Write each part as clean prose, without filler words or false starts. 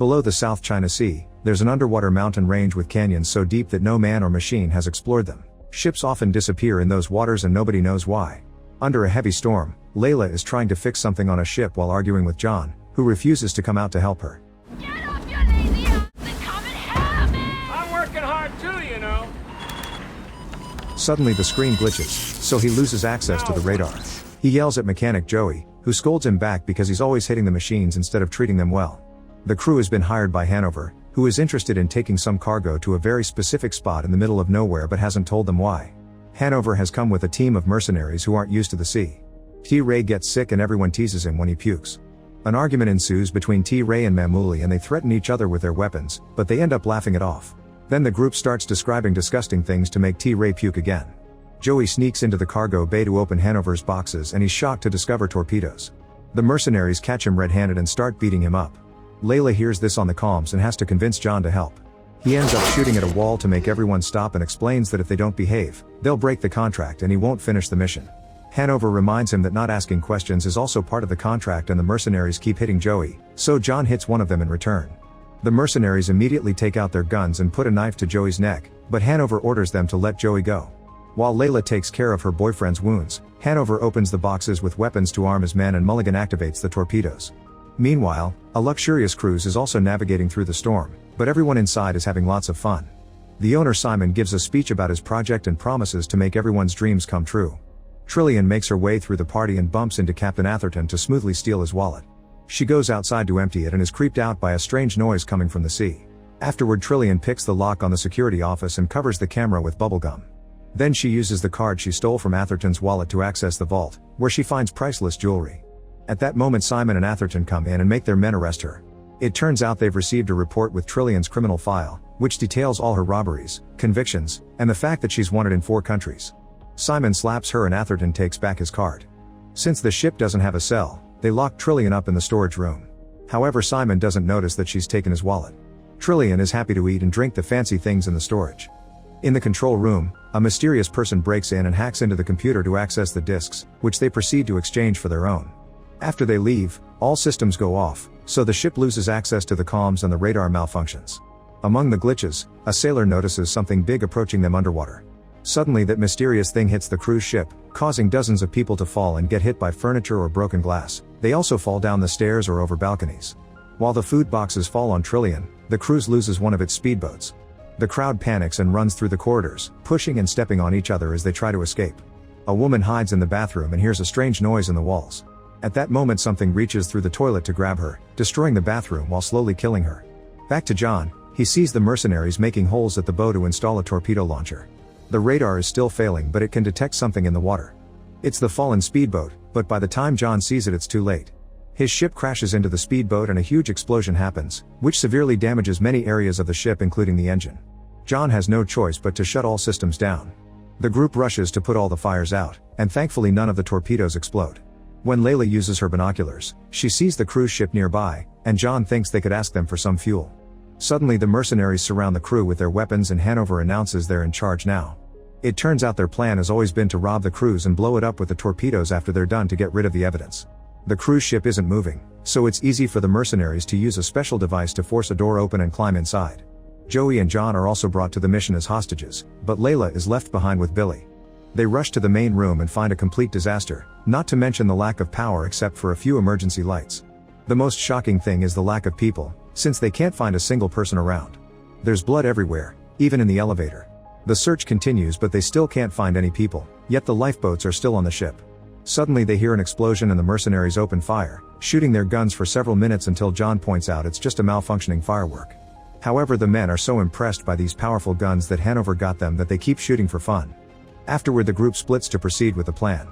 Below the South China Sea, there's an underwater mountain range with canyons so deep that no man or machine has explored them. Ships often disappear in those waters and nobody knows why. Under a heavy storm, Layla is trying to fix something on a ship while arguing with John, who refuses to come out to help her. Get off your lazy ass and come and help me! I'm working hard too, you know. Suddenly the screen glitches, so he loses access to the radar. He yells at mechanic Joey, who scolds him back because he's always hitting the machines instead of treating them well. The crew has been hired by Hanover, who is interested in taking some cargo to a very specific spot in the middle of nowhere but hasn't told them why. Hanover has come with a team of mercenaries who aren't used to the sea. T-Ray gets sick and everyone teases him when he pukes. An argument ensues between T-Ray and Mamuli and they threaten each other with their weapons, but they end up laughing it off. Then the group starts describing disgusting things to make T-Ray puke again. Joey sneaks into the cargo bay to open Hanover's boxes and he's shocked to discover torpedoes. The mercenaries catch him red-handed and start beating him up. Layla hears this on the comms and has to convince John to help. He ends up shooting at a wall to make everyone stop and explains that if they don't behave, they'll break the contract and he won't finish the mission. Hanover reminds him that not asking questions is also part of the contract and the mercenaries keep hitting Joey, so John hits one of them in return. The mercenaries immediately take out their guns and put a knife to Joey's neck, but Hanover orders them to let Joey go. While Layla takes care of her boyfriend's wounds, Hanover opens the boxes with weapons to arm his men and Mulligan activates the torpedoes. Meanwhile, a luxurious cruise is also navigating through the storm, but everyone inside is having lots of fun. The owner Simon gives a speech about his project and promises to make everyone's dreams come true. Trillian makes her way through the party and bumps into Captain Atherton to smoothly steal his wallet. She goes outside to empty it and is creeped out by a strange noise coming from the sea. Afterward, Trillian picks the lock on the security office and covers the camera with bubblegum. Then she uses the card she stole from Atherton's wallet to access the vault, where she finds priceless jewelry. At that moment, Simon and Atherton come in and make their men arrest her. It turns out they've received a report with Trillian's criminal file, which details all her robberies, convictions, and the fact that she's wanted in 4 countries. Simon slaps her and Atherton takes back his card. Since the ship doesn't have a cell, they lock Trillian up in the storage room. However, Simon doesn't notice that she's taken his wallet. Trillian is happy to eat and drink the fancy things in the storage. In the control room, a mysterious person breaks in and hacks into the computer to access the disks, which they proceed to exchange for their own. After they leave, all systems go off, so the ship loses access to the comms and the radar malfunctions. Among the glitches, a sailor notices something big approaching them underwater. Suddenly that mysterious thing hits the cruise ship, causing dozens of people to fall and get hit by furniture or broken glass. They also fall down the stairs or over balconies. While the food boxes fall on Trillian, the cruise loses one of its speedboats. The crowd panics and runs through the corridors, pushing and stepping on each other as they try to escape. A woman hides in the bathroom and hears a strange noise in the walls. At that moment, something reaches through the toilet to grab her, destroying the bathroom while slowly killing her. Back to John, he sees the mercenaries making holes at the bow to install a torpedo launcher. The radar is still failing, but it can detect something in the water. It's the fallen speedboat, but by the time John sees it, it's too late. His ship crashes into the speedboat and a huge explosion happens, which severely damages many areas of the ship including the engine. John has no choice but to shut all systems down. The group rushes to put all the fires out, and thankfully none of the torpedoes explode. When Layla uses her binoculars, she sees the cruise ship nearby, and John thinks they could ask them for some fuel. Suddenly the mercenaries surround the crew with their weapons and Hanover announces they're in charge now. It turns out their plan has always been to rob the cruise and blow it up with the torpedoes after they're done to get rid of the evidence. The cruise ship isn't moving, so it's easy for the mercenaries to use a special device to force a door open and climb inside. Joey and John are also brought to the mission as hostages, but Layla is left behind with Billy. They rush to the main room and find a complete disaster, not to mention the lack of power except for a few emergency lights. The most shocking thing is the lack of people, since they can't find a single person around. There's blood everywhere, even in the elevator. The search continues, but they still can't find any people, yet the lifeboats are still on the ship. Suddenly they hear an explosion and the mercenaries open fire, shooting their guns for several minutes until John points out it's just a malfunctioning firework. However, the men are so impressed by these powerful guns that Hanover got them that they keep shooting for fun. Afterward, the group splits to proceed with the plan.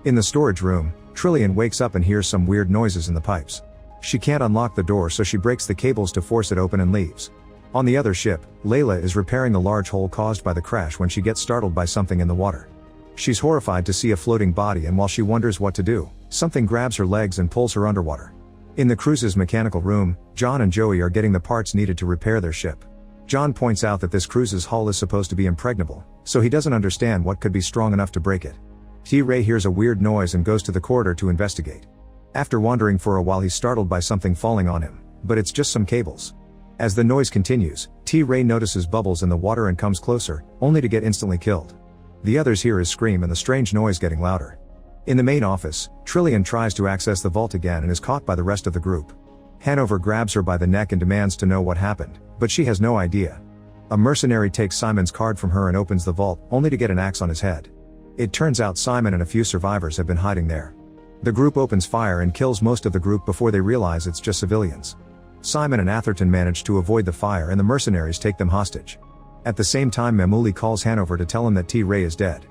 In the storage room, Trillian wakes up and hears some weird noises in the pipes. She can't unlock the door, so she breaks the cables to force it open and leaves. On the other ship, Layla is repairing a large hole caused by the crash when she gets startled by something in the water. She's horrified to see a floating body, and while she wonders what to do, something grabs her legs and pulls her underwater. In the cruise's mechanical room, John and Joey are getting the parts needed to repair their ship. John points out that this cruise's hull is supposed to be impregnable, so he doesn't understand what could be strong enough to break it. T-Ray hears a weird noise and goes to the corridor to investigate. After wandering for a while, he's startled by something falling on him, but it's just some cables. As the noise continues, T-Ray notices bubbles in the water and comes closer, only to get instantly killed. The others hear his scream and the strange noise getting louder. In the main office, Trillian tries to access the vault again and is caught by the rest of the group. Hanover grabs her by the neck and demands to know what happened, but she has no idea. A mercenary takes Simon's card from her and opens the vault, only to get an axe on his head. It turns out Simon and a few survivors have been hiding there. The group opens fire and kills most of the group before they realize it's just civilians. Simon and Atherton manage to avoid the fire and the mercenaries take them hostage. At the same time, Mamuli calls Hanover to tell him that T-Ray is dead.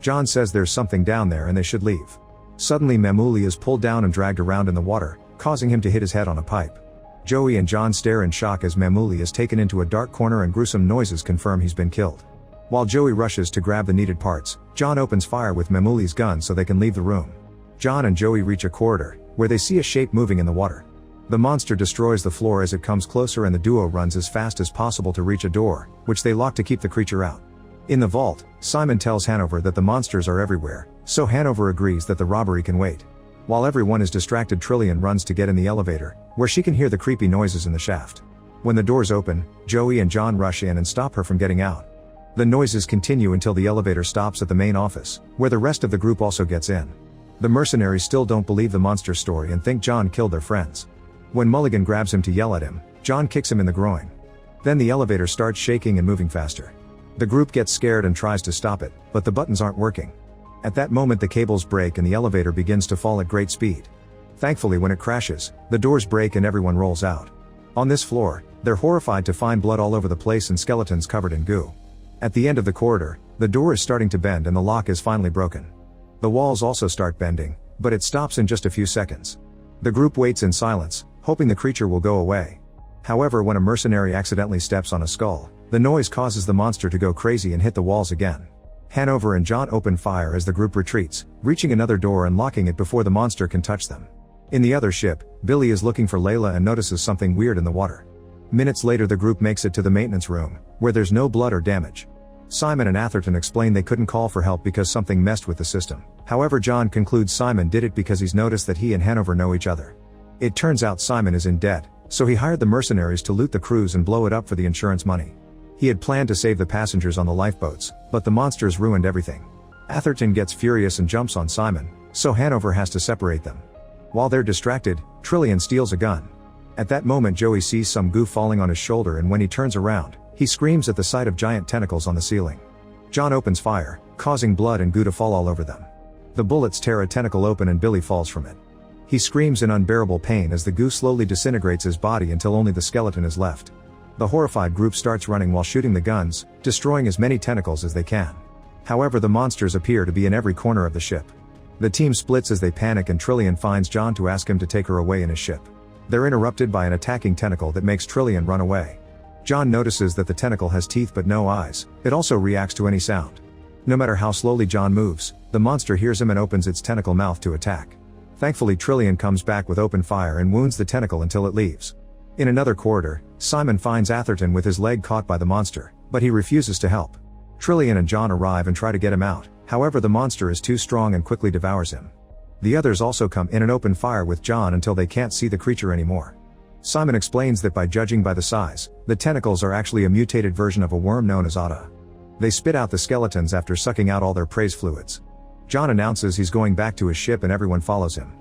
John says there's something down there and they should leave. Suddenly Mamuli is pulled down and dragged around in the water, causing him to hit his head on a pipe. Joey and John stare in shock as Mamuli is taken into a dark corner and gruesome noises confirm he's been killed. While Joey rushes to grab the needed parts, John opens fire with Mamuli's gun so they can leave the room. John and Joey reach a corridor, where they see a shape moving in the water. The monster destroys the floor as it comes closer and the duo runs as fast as possible to reach a door, which they lock to keep the creature out. In the vault, Simon tells Hanover that the monsters are everywhere, so Hanover agrees that the robbery can wait. While everyone is distracted, Trillian runs to get in the elevator, where she can hear the creepy noises in the shaft. When the doors open, Joey and John rush in and stop her from getting out. The noises continue until the elevator stops at the main office, where the rest of the group also gets in. The mercenaries still don't believe the monster story and think John killed their friends. When Mulligan grabs him to yell at him, John kicks him in the groin. Then the elevator starts shaking and moving faster. The group gets scared and tries to stop it, but the buttons aren't working. At that moment the cables break and the elevator begins to fall at great speed. Thankfully, when it crashes, the doors break and everyone rolls out. On this floor, they're horrified to find blood all over the place and skeletons covered in goo. At the end of the corridor, the door is starting to bend and the lock is finally broken. The walls also start bending, but it stops in just a few seconds. The group waits in silence, hoping the creature will go away. However, when a mercenary accidentally steps on a skull, the noise causes the monster to go crazy and hit the walls again. Hanover and John open fire as the group retreats, reaching another door and locking it before the monster can touch them. In the other ship, Billy is looking for Layla and notices something weird in the water. Minutes later the group makes it to the maintenance room, where there's no blood or damage. Simon and Atherton explain they couldn't call for help because something messed with the system. However, John concludes Simon did it because he's noticed that he and Hanover know each other. It turns out Simon is in debt, so he hired the mercenaries to loot the cruise and blow it up for the insurance money. He had planned to save the passengers on the lifeboats, but the monsters ruined everything. Atherton gets furious and jumps on Simon, so Hanover has to separate them. While they're distracted, Trillian steals a gun. At that moment Joey sees some goo falling on his shoulder, and when he turns around, he screams at the sight of giant tentacles on the ceiling. John opens fire, causing blood and goo to fall all over them. The bullets tear a tentacle open and Billy falls from it. He screams in unbearable pain as the goo slowly disintegrates his body until only the skeleton is left. The horrified group starts running while shooting the guns, destroying as many tentacles as they can. However, the monsters appear to be in every corner of the ship. The team splits as they panic and Trillian finds John to ask him to take her away in his ship. They're interrupted by an attacking tentacle that makes Trillian run away. John notices that the tentacle has teeth but no eyes. It also reacts to any sound. No matter how slowly John moves, the monster hears him and opens its tentacle mouth to attack. Thankfully, Trillian comes back with open fire and wounds the tentacle until it leaves. In another corridor, Simon finds Atherton with his leg caught by the monster, but he refuses to help. Trillian and John arrive and try to get him out, however the monster is too strong and quickly devours him. The others also come in and open fire with John until they can't see the creature anymore. Simon explains that by judging by the size, the tentacles are actually a mutated version of a worm known as Ada. They spit out the skeletons after sucking out all their praise fluids. John announces he's going back to his ship and everyone follows him.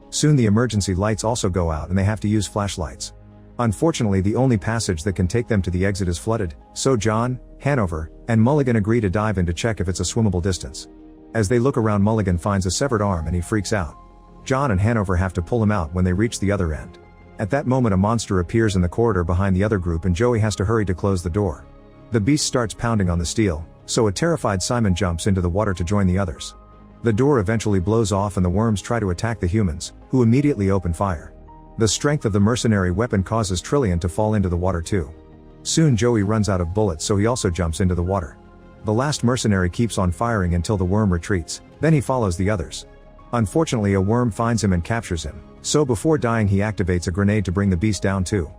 Soon the emergency lights also go out and they have to use flashlights. Unfortunately, the only passage that can take them to the exit is flooded, so John, Hanover, and Mulligan agree to dive in to check if it's a swimmable distance. As they look around, Mulligan finds a severed arm and he freaks out. John and Hanover have to pull him out when they reach the other end. At that moment a monster appears in the corridor behind the other group and Joey has to hurry to close the door. The beast starts pounding on the steel, so a terrified Simon jumps into the water to join the others. The door eventually blows off and the worms try to attack the humans, who immediately open fire. The strength of the mercenary weapon causes Trillian to fall into the water too. Soon Joey runs out of bullets, so he also jumps into the water. The last mercenary keeps on firing until the worm retreats, then he follows the others. Unfortunately, a worm finds him and captures him, so before dying he activates a grenade to bring the beast down too.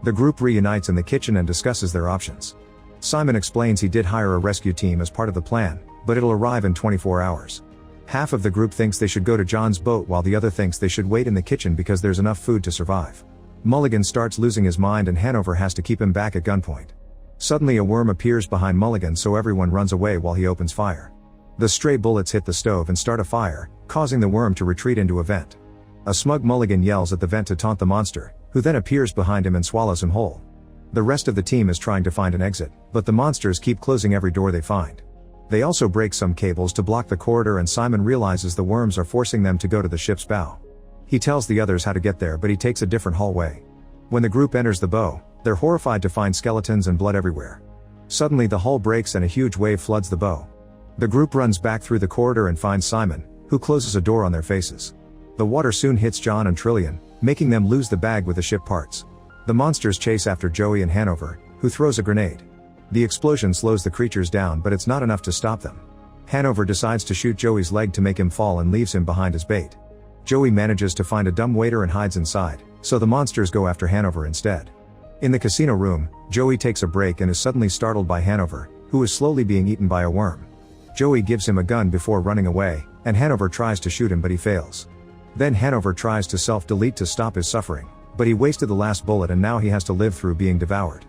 The group reunites in the kitchen and discusses their options. Simon explains he did hire a rescue team as part of the plan, but it'll arrive in 24 hours. Half of the group thinks they should go to John's boat while the other thinks they should wait in the kitchen because there's enough food to survive. Mulligan starts losing his mind and Hanover has to keep him back at gunpoint. Suddenly a worm appears behind Mulligan, so everyone runs away while he opens fire. The stray bullets hit the stove and start a fire, causing the worm to retreat into a vent. A smug Mulligan yells at the vent to taunt the monster, who then appears behind him and swallows him whole. The rest of the team is trying to find an exit, but the monsters keep closing every door they find. They also break some cables to block the corridor, and Simon realizes the worms are forcing them to go to the ship's bow. He tells the others how to get there, but he takes a different hallway. When the group enters the bow, they're horrified to find skeletons and blood everywhere. Suddenly the hull breaks and a huge wave floods the bow. The group runs back through the corridor and finds Simon, who closes a door on their faces. The water soon hits John and Trillian, making them lose the bag with the ship parts. The monsters chase after Joey and Hanover, who throws a grenade. The explosion slows the creatures down, but it's not enough to stop them. Hanover decides to shoot Joey's leg to make him fall and leaves him behind as bait. Joey manages to find a dumb waiter and hides inside, so the monsters go after Hanover instead. In the casino room, Joey takes a break and is suddenly startled by Hanover, who is slowly being eaten by a worm. Joey gives him a gun before running away, and Hanover tries to shoot him but he fails. Then Hanover tries to self-delete to stop his suffering, but he wasted the last bullet and now he has to live through being devoured.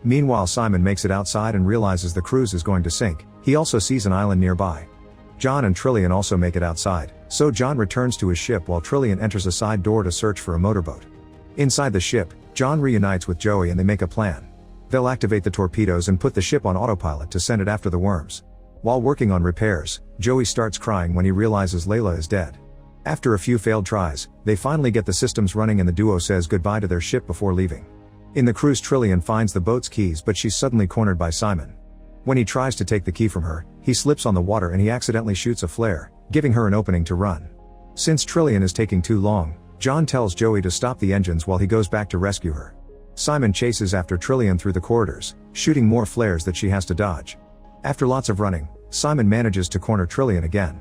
Meanwhile, Simon makes it outside and realizes the cruise is going to sink. He also sees an island nearby. John and Trillian also make it outside, so John returns to his ship while Trillian enters a side door to search for a motorboat. Inside the ship, John reunites with Joey and they make a plan. They'll activate the torpedoes and put the ship on autopilot to send it after the worms. While working on repairs, Joey starts crying when he realizes Layla is dead. After a few failed tries, they finally get the systems running and the duo says goodbye to their ship before leaving. In the cruise, Trillian finds the boat's keys, but she's suddenly cornered by Simon. When he tries to take the key from her, he slips on the water and he accidentally shoots a flare, giving her an opening to run. Since Trillian is taking too long, John tells Joey to stop the engines while he goes back to rescue her. Simon chases after Trillian through the corridors, shooting more flares that she has to dodge. After lots of running, Simon manages to corner Trillian again.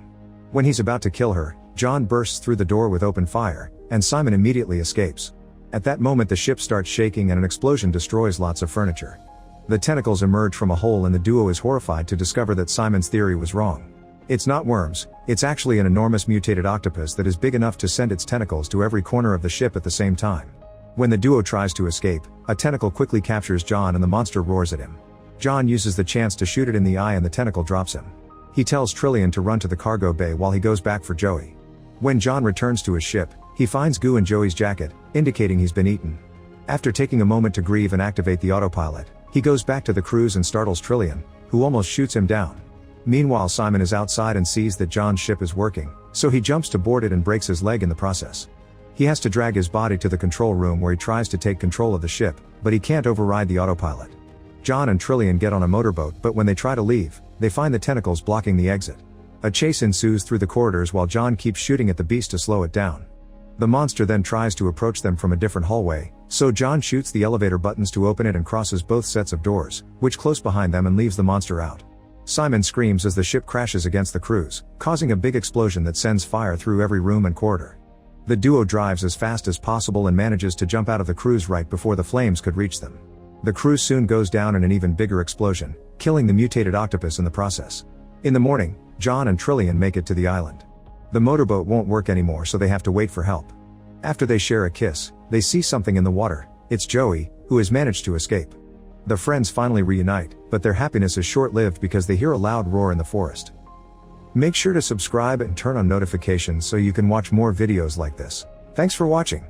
When he's about to kill her, John bursts through the door with open fire, and Simon immediately escapes. At that moment the ship starts shaking and an explosion destroys lots of furniture. The tentacles emerge from a hole and the duo is horrified to discover that Simon's theory was wrong. It's not worms, it's actually an enormous mutated octopus that is big enough to send its tentacles to every corner of the ship at the same time. When the duo tries to escape, a tentacle quickly captures John and the monster roars at him. John uses the chance to shoot it in the eye and the tentacle drops him. He tells Trillian to run to the cargo bay while he goes back for Joey. When John returns to his ship, he finds goo in Joey's jacket, indicating he's been eaten. After taking a moment to grieve and activate the autopilot, he goes back to the cruise and startles Trillian, who almost shoots him down. Meanwhile, Simon is outside and sees that John's ship is working, so he jumps to board it and breaks his leg in the process. He has to drag his body to the control room where he tries to take control of the ship, but he can't override the autopilot. John and Trillian get on a motorboat, but when they try to leave, they find the tentacles blocking the exit. A chase ensues through the corridors while John keeps shooting at the beast to slow it down. The monster then tries to approach them from a different hallway, so John shoots the elevator buttons to open it and crosses both sets of doors, which close behind them and leaves the monster out. Simon screams as the ship crashes against the cruise, causing a big explosion that sends fire through every room and corridor. The duo drives as fast as possible and manages to jump out of the cruise right before the flames could reach them. The cruise soon goes down in an even bigger explosion, killing the mutated octopus in the process. In the morning, John and Trillian make it to the island. The motorboat won't work anymore, so they have to wait for help. After they share a kiss, they see something in the water. It's Joey, who has managed to escape. The friends finally reunite, but their happiness is short-lived because they hear a loud roar in the forest. Make sure to subscribe and turn on notifications so you can watch more videos like this. Thanks for watching.